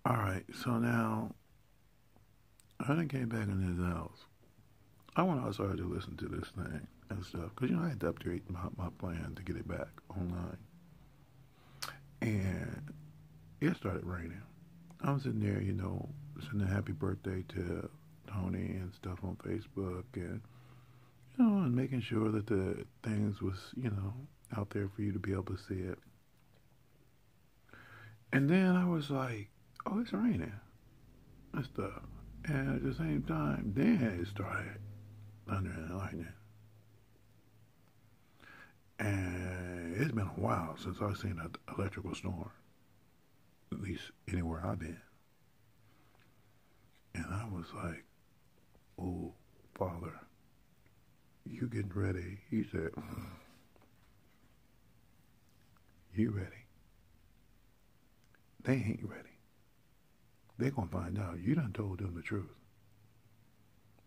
All right, so now I done came back in his house. When I started to listen to this thing and stuff, because I had to upgrade my plan to get it back online, and it started raining. I'm sitting there, sending happy birthday to Tony and stuff on Facebook, and and making sure that the things was out there for you to be able to see it. And then I was like, oh, it's raining and stuff. And at the same time, then it started thunder and lightning. And it's been a while since I've seen an electrical storm, at least anywhere I've been. And I was like, oh, Father, you getting ready? He said, you ready? They ain't ready. They're going to find out. You done told them the truth.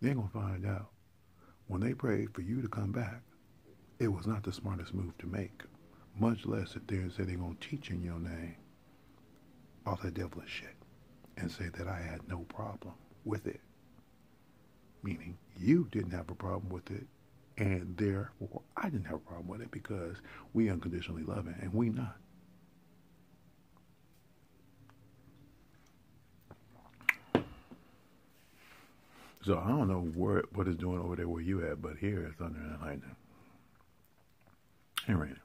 They're going to find out. When they prayed for you to come back, it was not the smartest move to make. Much less sit there and say they're going to teach in your name all that devilish shit and say that I had no problem with it. Meaning you didn't have a problem with it, and therefore I didn't have a problem with it because we unconditionally love it, and we not. So I don't know what it's doing over there where you at, but here it's thunder and lightning and raining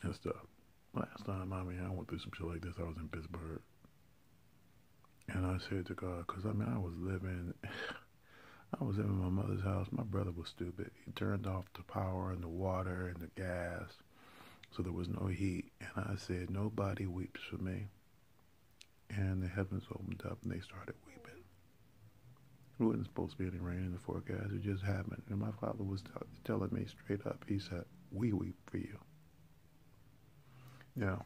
and stuff. Last time, I went through some shit like this. I was in Pittsburgh, and I said to God, because I was living in my mother's house. My brother was stupid. He turned off the power and the water and the gas, so there was no heat. And I said, nobody weeps for me. And the heavens opened up, and they started weeping. It wasn't supposed to be any rain in the forecast. It just happened. And my father was telling me straight up, he said, we weep for you. Now,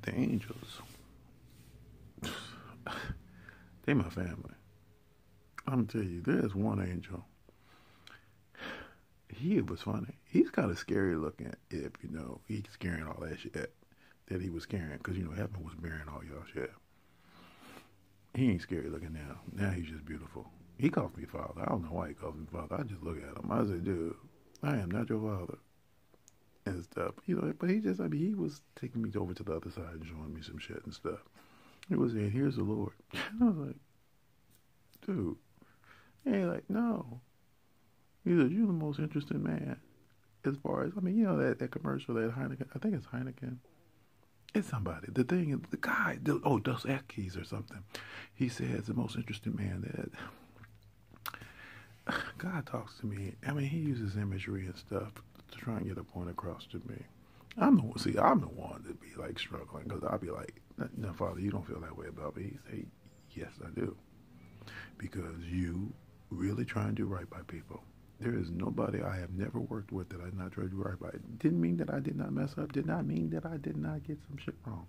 the angels, they my family. I'm telling you, there's one angel. He was funny. He's kind of scary looking if, he's carrying all that shit that he was carrying. Because, heaven was bearing all y'all shit. He ain't scary looking now. Now he's just beautiful. He calls me father. I don't know why he calls me father. I just look at him. I said, dude, I am not your father. And stuff. But he was taking me over to the other side and showing me some shit and stuff. He was saying, here's the Lord. And I was like, dude. And he's like, no. He said, you're the most interesting man. As far as, that commercial, that Heineken, I think it's Heineken. It's somebody. The thing, the guy, Dos Equis or something. He says the most interesting man that God talks to me. He uses imagery and stuff to try and get a point across to me. I'm the one to be like struggling because I'll be like, no, Father, you don't feel that way about me. He say, yes, I do, because you really try and do right by people. There is nobody I have never worked with that I not tried to do right by. It didn't mean that I did not mess up. Did not mean that I did not get some shit wrong.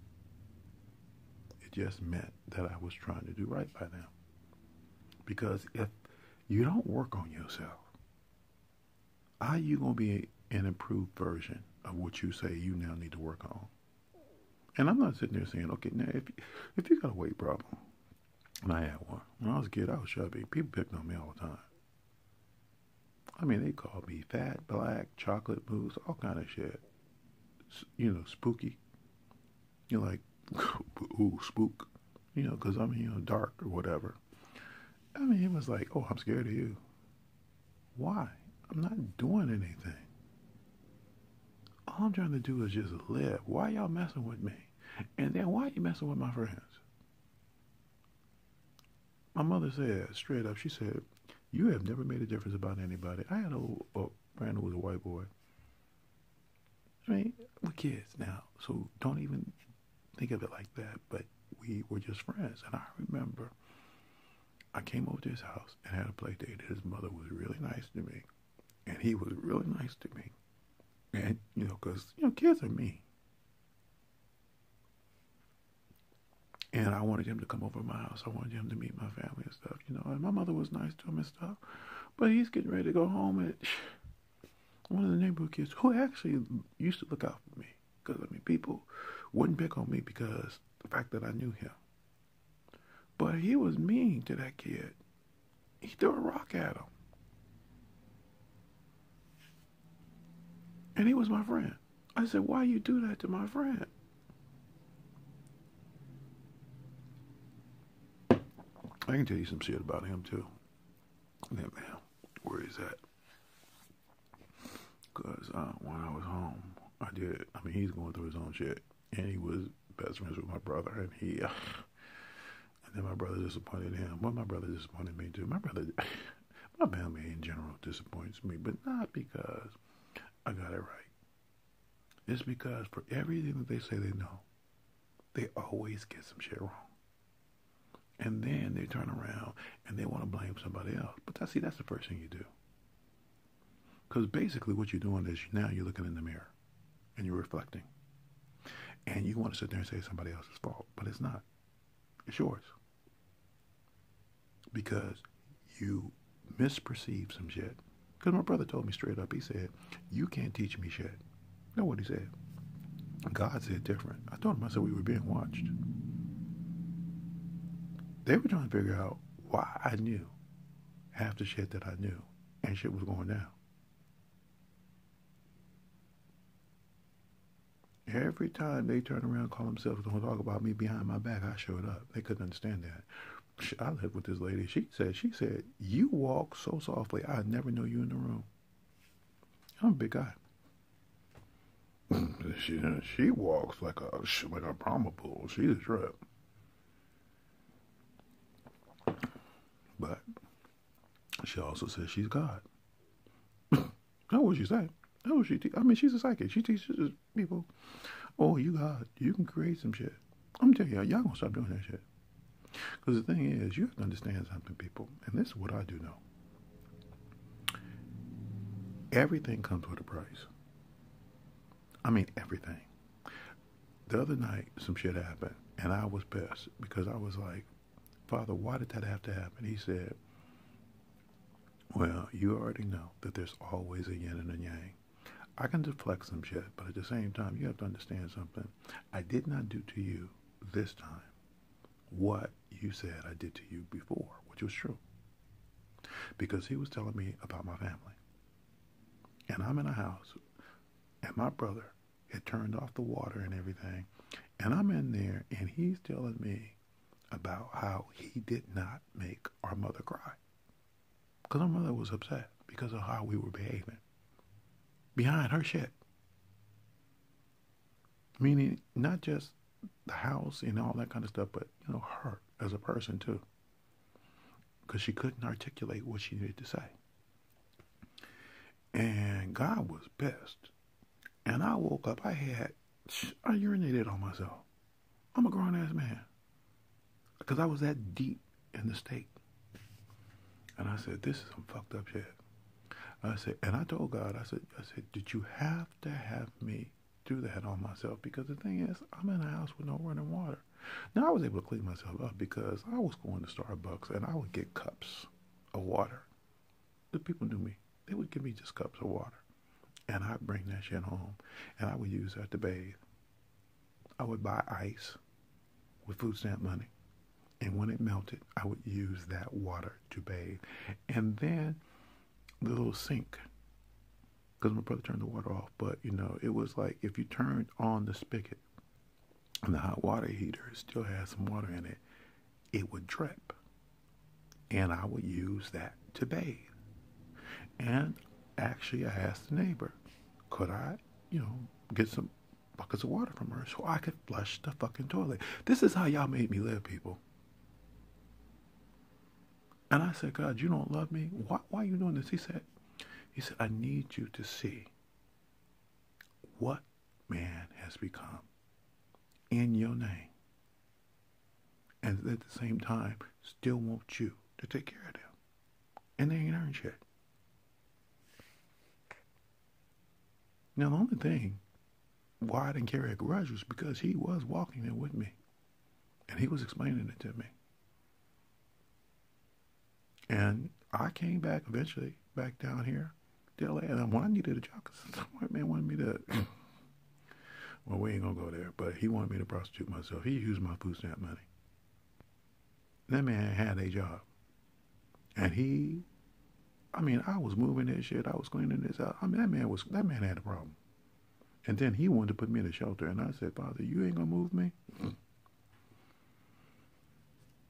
It just meant that I was trying to do right by them. Because if you don't work on yourself, how are you going to be an improved version of what you say you now need to work on? And I'm not sitting there saying, okay, now if you got a weight problem, and I had one. When I was a kid, I was chubby. People picked on me all the time. They called me fat, black, chocolate mousse, all kind of shit. Spooky. You're like, ooh, spook. Because I'm, dark or whatever. It was like, oh, I'm scared of you. Why? I'm not doing anything. All I'm trying to do is just live. Why y'all messing with me? And then why are you messing with my friends? My mother said, straight up, she said, you have never made a difference about anybody. I had a friend who was a white boy. We're kids now, so don't even think of it like that. But we were just friends. And I remember I came over to his house and had a play date. His mother was really nice to me. And he was really nice to me. And, because, kids are mean. And I wanted him to come over to my house. I wanted him to meet my family and stuff, And my mother was nice to him and stuff. But he's getting ready to go home. And one of the neighborhood kids who actually used to look out for me. Because, people wouldn't pick on me because the fact that I knew him. But he was mean to that kid. He threw a rock at him. And he was my friend. I said, why you do that to my friend? I can tell you some shit about him too. That man, where he's at. Because when I was home, he's going through his own shit. And he was best friends with my brother. And and then my brother disappointed him. Well, my brother disappointed me too. My family in general disappoints me. But not because I got it right. It's because for everything that they say they know, they always get some shit wrong. And then they turn around and they want to blame somebody else. But that's the first thing you do. Because basically what you're doing is now you're looking in the mirror and you're reflecting. And you want to sit there and say it's somebody else's fault. But it's not. It's yours. Because you misperceive some shit. Because my brother told me straight up, he said, you can't teach me shit. You know what he said? God said different. I told him, I said we were being watched. They were trying to figure out why I knew half the shit that I knew and shit was going down. Every time they turn around and call themselves going to talk about me behind my back, I showed up. They couldn't understand that. I lived with this lady. She said, you walk so softly, I never know you in the room. I'm a big guy. She walks like a Brahma bull. She's a trip. But she also says she's God. That's what she said. That's what she she's a psychic. She teaches people, oh, you God. You can create some shit. I'm telling y'all gonna stop doing that shit. Because the thing is, you have to understand something, people. And this is what I do know. Everything comes with a price. Everything. The other night, some shit happened, and I was pissed because I was like, Father, why did that have to happen? He said, well, you already know that there's always a yin and a yang. I can deflect some shit, but at the same time, you have to understand something. I did not do to you this time what you said I did to you before, which was true. Because he was telling me about my family. And I'm in a house, and my brother had turned off the water and everything, and I'm in there, and he's telling me about how he did not make our mother cry. Because our mother was upset because of how we were behaving. Behind her shit. Meaning, not just the house and all that kind of stuff, but, her as a person too. Because she couldn't articulate what she needed to say. And God was pissed. And I woke up, I urinated on myself. I'm a grown-ass man. Because I was that deep in the state. And I said, this is some fucked up shit. I said, and I told God, I said, did you have to have me do that on myself? Because the thing is, I'm in a house with no running water. Now, I was able to clean myself up because I was going to Starbucks and I would get cups of water. The people knew me. They would give me just cups of water. And I'd bring that shit home. And I would use that to bathe. I would buy ice with food stamp money. And when it melted, I would use that water to bathe. And then the little sink, because my brother turned the water off, but it was like if you turned on the spigot and the hot water heater still had some water in it, it would drip. And I would use that to bathe. And actually I asked the neighbor, could I, get some buckets of water from her so I could flush the fucking toilet. This is how y'all made me live, people. And I said, God, you don't love me? Why are you doing this? He said, I need you to see what man has become in your name. And at the same time, still want you to take care of them. And they ain't earned shit. Now, the only thing why I didn't carry a grudge was because he was walking there with me. And he was explaining it to me. And I came back eventually, back down here to LA. And when I needed a job, because some white man wanted me to Well, we ain't gonna go there. But he wanted me to prostitute myself. He used my food stamp money. That man had a job. And I was moving that shit. I was cleaning this out. I mean, that man had a problem. And then he wanted to put me in a shelter. And I said, Father, you ain't gonna move me?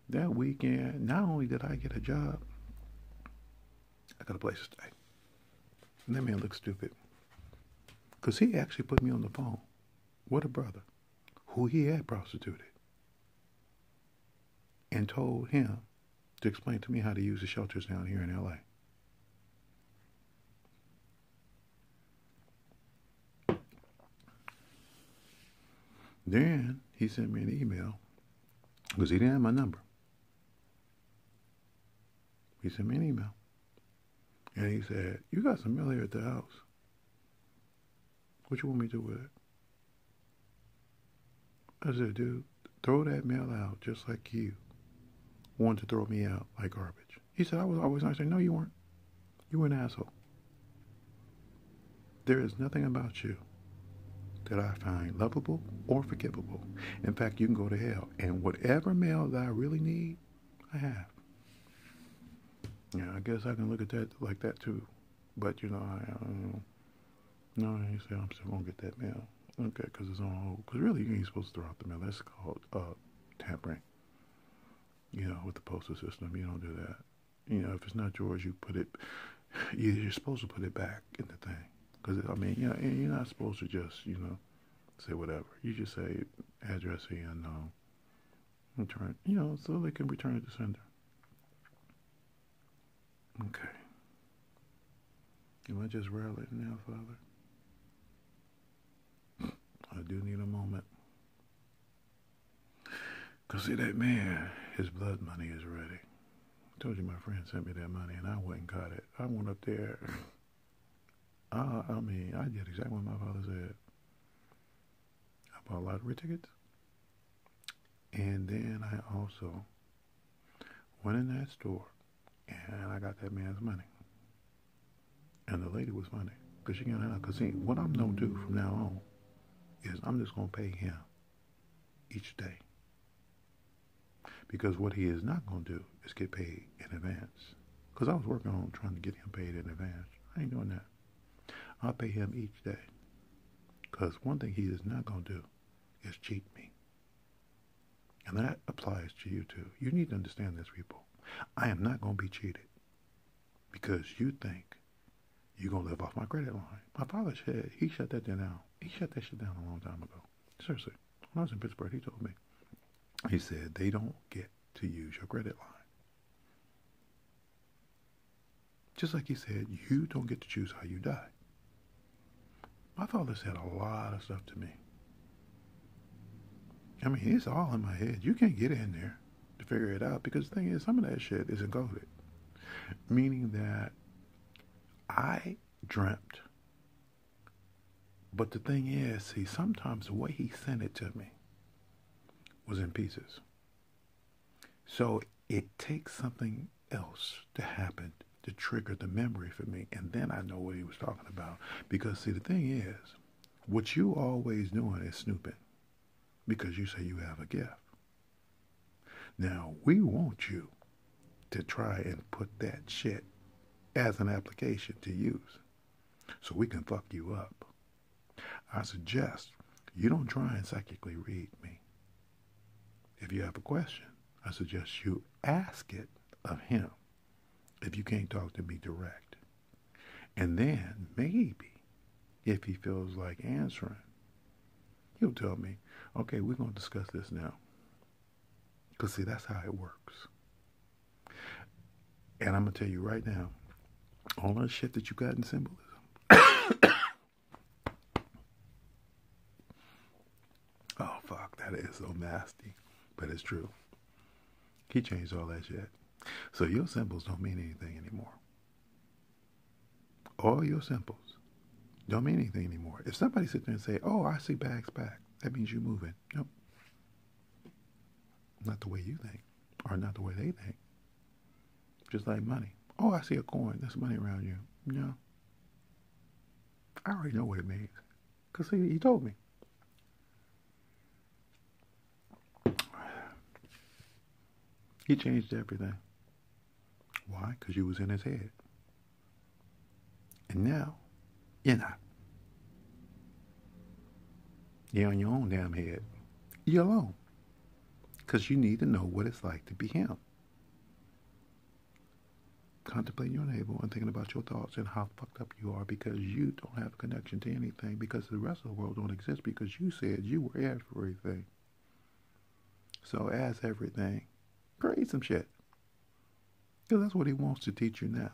That weekend, not only did I get a job, I got a place to stay. And that man looked stupid. Because he actually put me on the phone with a brother who he had prostituted and told him to explain to me how to use the shelters down here in LA. Then he sent me an email because he didn't have my number. He sent me an email. And he said, you got some mail here at the house. What you want me to do with it? I said, dude, throw that mail out just like you wanted to throw me out like garbage. He said, I was always nice. I said, no, you weren't. You were an asshole. There is nothing about you that I find lovable or forgivable. In fact, you can go to hell. And whatever mail that I really need, I have. Yeah, I guess I can look at that like that too. But, no, he said, I'm still going to get that mail. Okay, because it's on hold. Because really, you ain't supposed to throw out the mail. That's called tampering. With the postal system, you don't do that. If it's not yours, you put it, you're supposed to put it back in the thing. Because, you're not supposed to just, say whatever. You just say, addressee unknown. Return, so they can return it to sender. Okay. Am I just rallying now, Father? I do need a moment. Because see, that man, his blood money is ready. I told you my friend sent me that money and I went and got it. I went up there. I did exactly what my father said. I bought lottery tickets. And then I also went in that store and I got that man's money. And the lady was funny. Because she got out. Because see, what I'm going to do from now on is I'm just going to pay him each day. Because what he is not going to do is get paid in advance. Because I was working on trying to get him paid in advance. I ain't doing that. I'll pay him each day. Because one thing he is not going to do is cheat me. And that applies to you too. You need to understand this, people. I am not going to be cheated. Because you think you're going to live off my credit line. My father said he shut that down. He shut that shit down a long time ago. Seriously. When I was in Pittsburgh, he told me. He said, they don't get to use your credit line. Just like he said, you don't get to choose how you die. My father said a lot of stuff to me. It's all in my head. You can't get in there to figure it out because the thing is, some of that shit is encoded. Meaning that I dreamt. But the thing is, see, sometimes the way he sent it to me was in pieces. So it takes something else to happen to trigger the memory for me. And then I know what he was talking about. Because, see, the thing is, what you always doing is snooping. Because you say you have a gift. Now, we want you to try and put that shit as an application to use. So we can fuck you up. I suggest you don't try and psychically read me. If you have a question, I suggest you ask it of him if you can't talk to me direct. And then maybe if he feels like answering, he'll tell me, okay, we're going to discuss this now. Because see, that's how it works. And I'm going to tell you right now, all that shit that you got in symbolism, oh fuck, that is so nasty. But it's true. He changed all that shit. So your symbols don't mean anything anymore. All your symbols don't mean anything anymore. If somebody sits there and say, oh, I see bags back, that means you're moving. Nope. Not the way you think. Or not the way they think. Just like money. Oh, I see a coin. There's money around you. No. I already know what it means. Because he told me. He changed everything. Why? Because you was in his head. And now, you're not. You're on your own damn head. You're alone. Because you need to know what it's like to be him. Contemplating your navel and thinking about your thoughts and how fucked up you are because you don't have a connection to anything, because the rest of the world don't exist, because you said you were everything. So as everything, create some shit. Because that's what he wants to teach you now.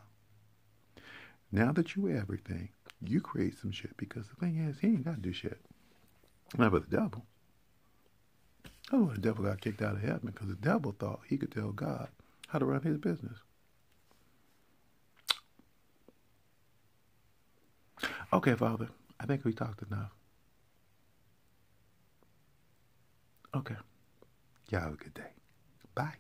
Now that you everything, you create some shit, because the thing is, he ain't got to do shit. Not but the devil. That's why the devil got kicked out of heaven, because the devil thought he could tell God how to run his business. Okay, Father, I think we talked enough. Okay. Y'all have a good day. Bye.